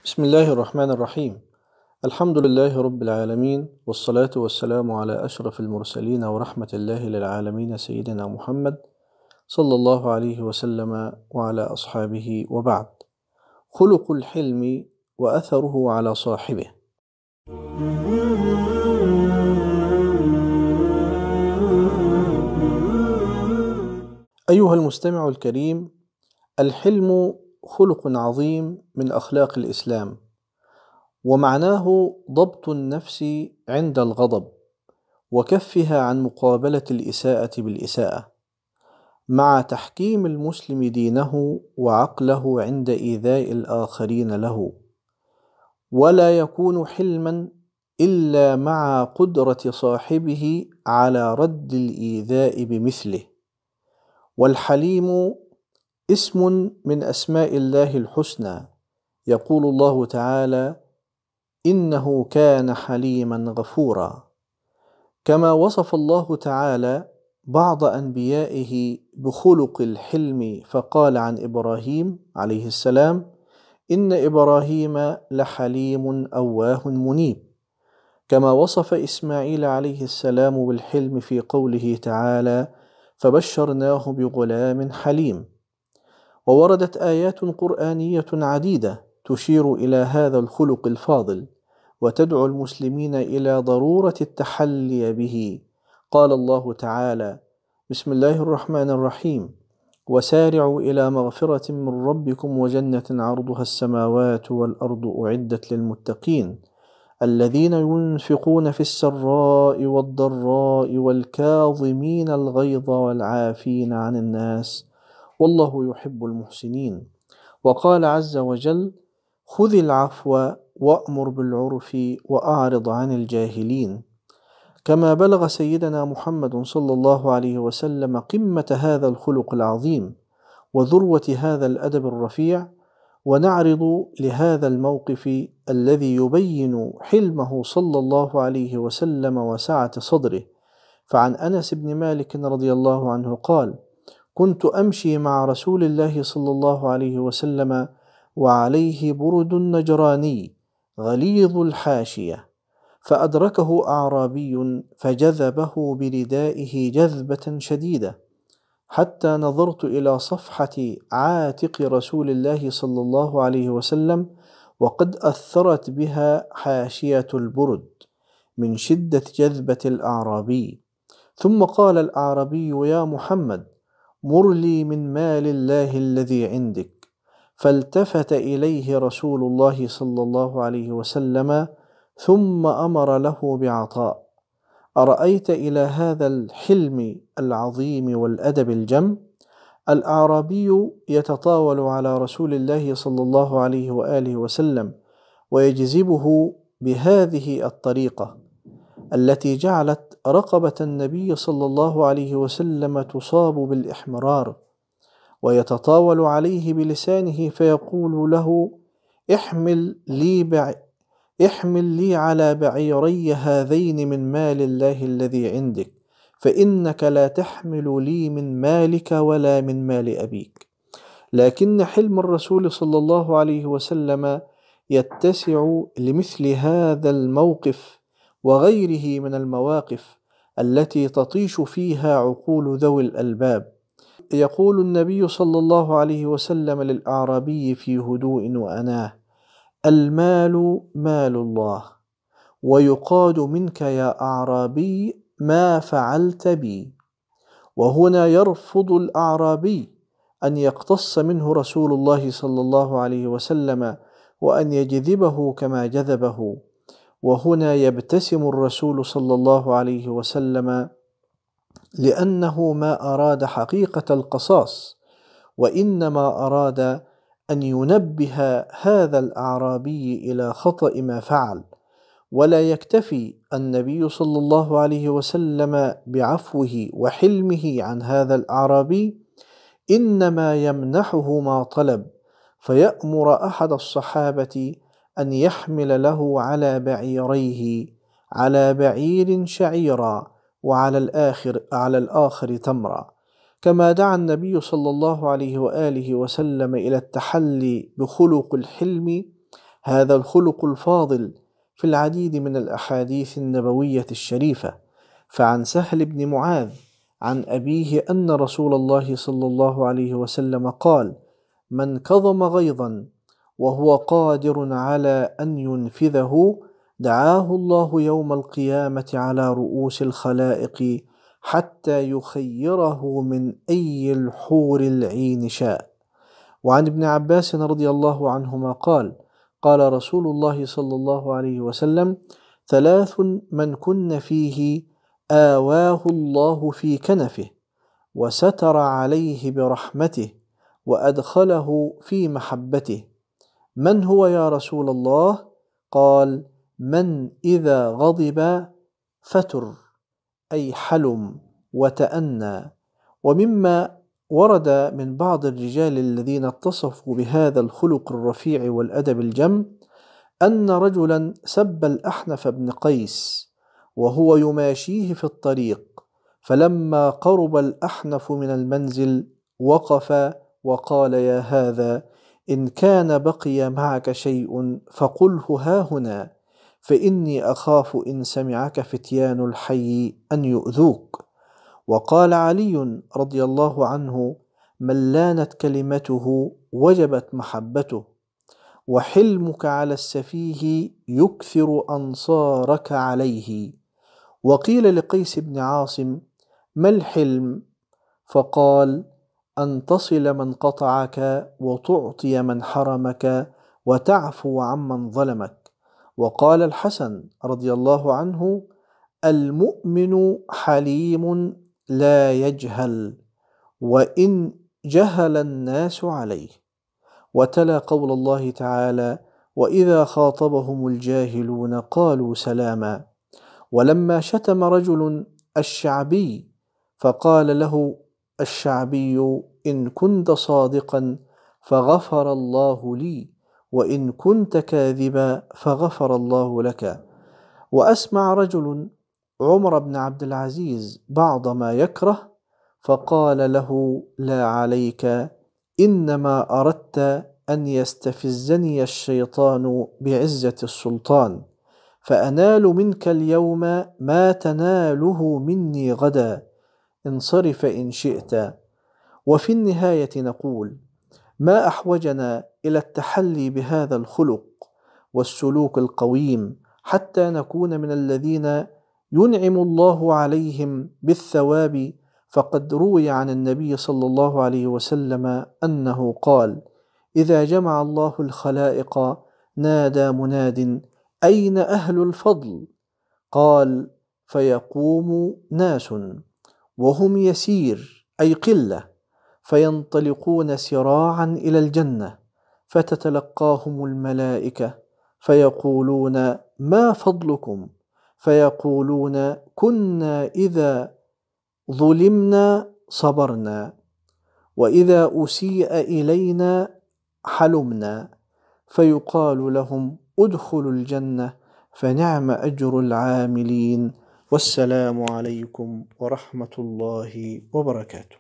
بسم الله الرحمن الرحيم. الحمد لله رب العالمين، والصلاة والسلام على أشرف المرسلين ورحمة الله للعالمين سيدنا محمد صلى الله عليه وسلم وعلى أصحابه وبعد. خلق الحلم وأثره على صاحبه. أيها المستمع الكريم، الحلم خلق عظيم من أخلاق الإسلام، ومعناه ضبط النفس عند الغضب وكفها عن مقابلة الإساءة بالإساءة، مع تحكيم المسلم دينه وعقله عند إيذاء الآخرين له. ولا يكون حلما إلا مع قدرة صاحبه على رد الإيذاء بمثله. والحليم اسم من أسماء الله الحسنى، يقول الله تعالى: إنه كان حليما غفورا. كما وصف الله تعالى بعض أنبيائه بخلق الحلم فقال عن إبراهيم عليه السلام: إن إبراهيم لحليم أواه منيب. كما وصف إسماعيل عليه السلام بالحلم في قوله تعالى: فبشرناه بغلام حليم. ووردت آيات قرآنية عديدة تشير إلى هذا الخلق الفاضل، وتدعو المسلمين إلى ضرورة التحلي به. قال الله تعالى: بسم الله الرحمن الرحيم: وسارعوا إلى مغفرة من ربكم وجنة عرضها السماوات والأرض أعدت للمتقين الذين ينفقون في السراء والضراء والكاظمين الغيظ والعافين عن الناس والله يحب المحسنين. وقال عز وجل: خذ العفو وأمر بالعرف وأعرض عن الجاهلين. كما بلغ سيدنا محمد صلى الله عليه وسلم قمة هذا الخلق العظيم وذروة هذا الأدب الرفيع، ونعرض لهذا الموقف الذي يبين حلمه صلى الله عليه وسلم وسعة صدره. فعن أنس بن مالك رضي الله عنه قال: كنت أمشي مع رسول الله صلى الله عليه وسلم وعليه برد نجراني غليظ الحاشية، فأدركه أعرابي فجذبه بردائه جذبة شديدة، حتى نظرت إلى صفحة عاتق رسول الله صلى الله عليه وسلم وقد أثرت بها حاشية البرد من شدة جذبة الأعرابي. ثم قال الأعرابي: يا محمد، مر لي من مال الله الذي عندك. فالتفت إليه رسول الله صلى الله عليه وسلم ثم أمر له بعطاء. أرأيت إلى هذا الحلم العظيم والأدب الجم؟ الأعرابي يتطاول على رسول الله صلى الله عليه وآله وسلم ويجذبه بهذه الطريقة التي جعلت رقبة النبي صلى الله عليه وسلم تصاب بالإحمرار، ويتطاول عليه بلسانه فيقول له: احمل لي على بعيري هذين من مال الله الذي عندك، فإنك لا تحمل لي من مالك ولا من مال أبيك. لكن حلم الرسول صلى الله عليه وسلم يتسع لمثل هذا الموقف وغيره من المواقف التي تطيش فيها عقول ذوي الألباب. يقول النبي صلى الله عليه وسلم للأعرابي في هدوء وأناه: المال مال الله، ويقاد منك يا أعرابي ما فعلت بي. وهنا يرفض الأعرابي أن يقتص منه رسول الله صلى الله عليه وسلم وأن يجذبه كما جذبه. وهنا يبتسم الرسول صلى الله عليه وسلم، لأنه ما أراد حقيقة القصاص، وإنما أراد أن ينبه هذا الأعرابي إلى خطأ ما فعل. ولا يكتفي النبي صلى الله عليه وسلم بعفوه وحلمه عن هذا الأعرابي، إنما يمنحه ما طلب، فيأمر أحد الصحابة أن يحمل له على بعيريه، على بعير شعيرا وعلى الآخر تمرا. كما دعا النبي صلى الله عليه وآله وسلم إلى التحلي بخلق الحلم، هذا الخلق الفاضل في العديد من الأحاديث النبوية الشريفة. فعن سهل بن معاذ عن أبيه أن رسول الله صلى الله عليه وسلم قال: من كظم غيظا وهو قادر على أن ينفذه دعاه الله يوم القيامة على رؤوس الخلائق حتى يخيره من أي الحور العين شاء. وعن ابن عباس رضي الله عنهما قال: قال رسول الله صلى الله عليه وسلم: ثلاث من كن فيه آواه الله في كنفه وستر عليه برحمته وأدخله في محبته. من هو يا رسول الله؟ قال: من إذا غضب فتر، أي حلم وتأنى. ومما ورد من بعض الرجال الذين اتصفوا بهذا الخلق الرفيع والأدب الجم أن رجلا سب الأحنف بن قيس وهو يماشيه في الطريق، فلما قرب الأحنف من المنزل وقف وقال: يا هذا، إن كان بقي معك شيء فقله هاهنا، فإني أخاف إن سمعك فتيان الحي أن يؤذوك. وقال علي رضي الله عنه: من لانت كلمته وجبت محبته، وحلمك على السفيه يكثر أنصارك عليه. وقيل لقيس بن عاصم: ما الحلم؟ فقال: أن تصل من قطعك وتعطي من حرمك وتعفو عمن ظلمك. وقال الحسن رضي الله عنه: المؤمن حليم لا يجهل وإن جهل الناس عليه. وتلا قول الله تعالى: وإذا خاطبهم الجاهلون قالوا سلاما. ولما شتم رجل الشعبي فقال له الشعبي: إن كنت صادقا فغفر الله لي، وإن كنت كاذبا فغفر الله لك. وأسمع رجل عمر بن عبد العزيز بعض ما يكره فقال له: لا عليك، إنما أردت أن يستفزني الشيطان بعزة السلطان، فأنال منك اليوم ما تناله مني غدا، انصرف إن شئت. وفي النهاية نقول: ما أحوجنا إلى التحلي بهذا الخلق والسلوك القويم حتى نكون من الذين ينعم الله عليهم بالثواب. فقد روي عن النبي صلى الله عليه وسلم أنه قال: إذا جمع الله الخلائق نادى مناد: أين أهل الفضل؟ قال: فيقوم ناس وهم يسير، أي قلة، فينطلقون سراعا إلى الجنة، فتتلقاهم الملائكة فيقولون: ما فضلكم؟ فيقولون: كنا إذا ظلمنا صبرنا، وإذا أسيء إلينا حلمنا. فيقال لهم: ادخلوا الجنة، فنعم أجر العاملين. والسلام عليكم ورحمة الله وبركاته.